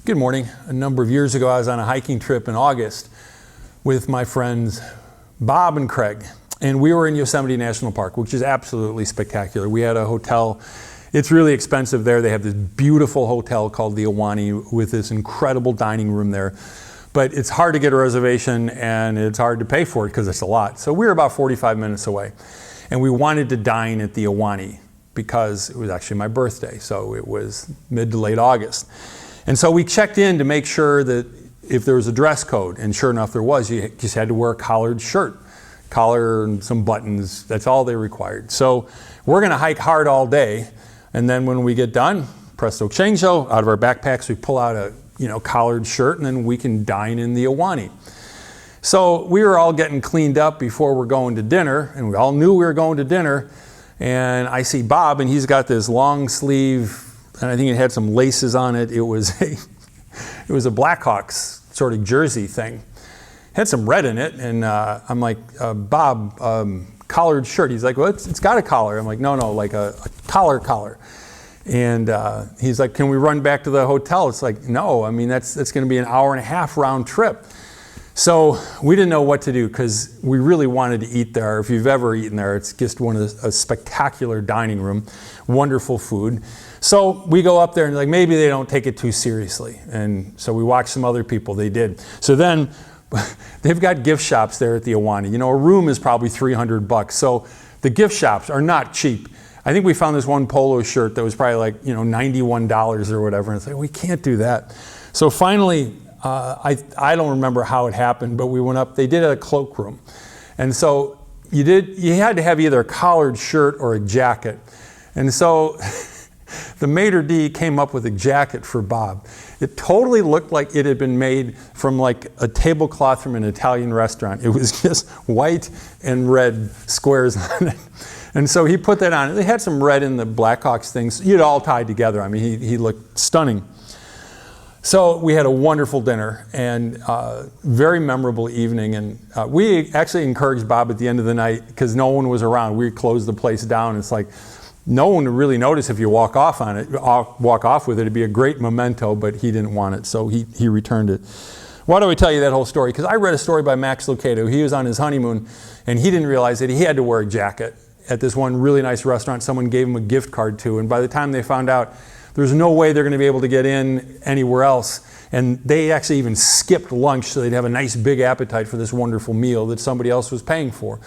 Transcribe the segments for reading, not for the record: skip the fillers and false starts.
Good morning. A number of years ago, I was on a hiking trip in August with my friends Bob and Craig, and we were in Yosemite National Park, which is absolutely spectacular. We had a hotel. It's really expensive there. They have this beautiful hotel called the Ahwahnee with this incredible dining room there. But it's hard to get a reservation and it's hard to pay for it because it's a lot. So we were about 45 minutes away. And we wanted to dine at the Ahwahnee because it was actually my birthday. So it was mid to late August. And so we checked in to make sure that if there was a dress code, and sure enough there was, you just had to wear a collared shirt, collar and some buttons. That's all they required. So we're going to hike hard all day. And then when we get done, presto changeo, out of our backpacks we pull out a collared shirt, and then we can dine in the Ahwahnee. So we were all getting cleaned up before we're going to dinner, and we all knew we were going to dinner. And I see Bob, and he's got this long sleeve, and I think it had some laces on it. It was a Blackhawks sort of jersey thing. It had some red in it, and I'm like, Bob, collared shirt. He's like, well, it's got a collar. I'm like, no, like a collar. And he's like, can we run back to the hotel? It's like, no, I mean, that's going to be an hour and a half round trip. So we didn't know what to do because we really wanted to eat there. If you've ever eaten there, it's just a spectacular dining room, wonderful food. So we go up there and like, maybe they don't take it too seriously. And so we watched some other people, they did. So then they've got gift shops there at the Ahwahnee. A room is probably $300. So the gift shops are not cheap. I think we found this one polo shirt that was probably like, $91 or whatever. And it's like, we can't do that. So finally, I don't remember how it happened, but we went up, they did a cloakroom. And so you had to have either a collared shirt or a jacket. And so the maitre d' came up with a jacket for Bob. It totally looked like it had been made from like a tablecloth from an Italian restaurant. It was just white and red squares on it. And so he put that on. They had some red in the Blackhawks things. It all tied together. I mean, he looked stunning. So we had a wonderful dinner and very memorable evening. And we actually encouraged Bob at the end of the night because no one was around. We closed the place down. It's like no one would really notice if you walk off with it. It'd be a great memento, but he didn't want it, so he returned it. Why do I tell you that whole story? Because I read a story by Max Lucado. He was on his honeymoon, and he didn't realize that he had to wear a jacket at this one really nice restaurant someone gave him a gift card to. And by the time they found out, there's no way they're going to be able to get in anywhere else. And they actually even skipped lunch so they'd have a nice big appetite for this wonderful meal that somebody else was paying for.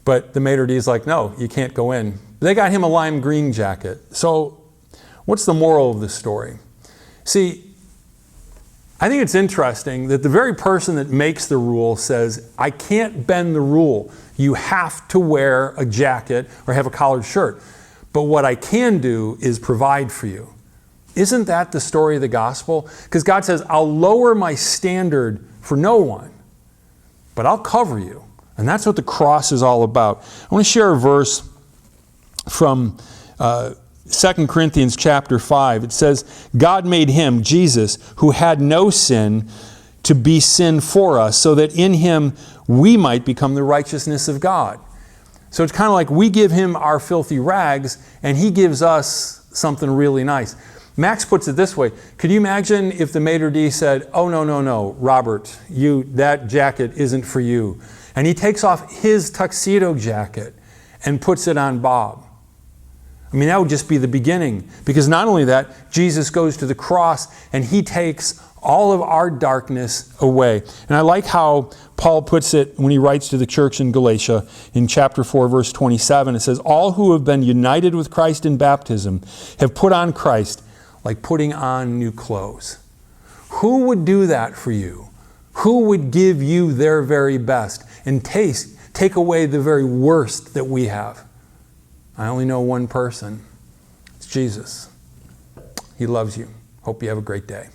But the maitre d's like, no, you can't go in. They got him a lime green jacket. So what's the moral of this story? See, I think it's interesting that the very person that makes the rule says, I can't bend the rule. You have to wear a jacket or have a collared shirt. But what I can do is provide for you. Isn't that the story of the gospel? Because God says, I'll lower my standard for no one, but I'll cover you. And that's what the cross is all about. I want to share a verse from 2 Corinthians chapter 5. It says, God made him, Jesus, who had no sin, to be sin for us, so that in him we might become the righteousness of God. So it's kind of like we give him our filthy rags, and he gives us something really nice. Max puts it this way. Could you imagine if the maitre d' said, oh, no, Robert, that jacket isn't for you. And he takes off his tuxedo jacket and puts it on Bob. I mean, that would just be the beginning. Because not only that, Jesus goes to the cross and he takes all of our darkness away. And I like how Paul puts it when he writes to the church in Galatia in chapter 4, verse 27. It says, all who have been united with Christ in baptism have put on Christ like putting on new clothes. Who would do that for you? Who would give you their very best and take away the very worst that we have? I only know one person. It's Jesus. He loves you. Hope you have a great day.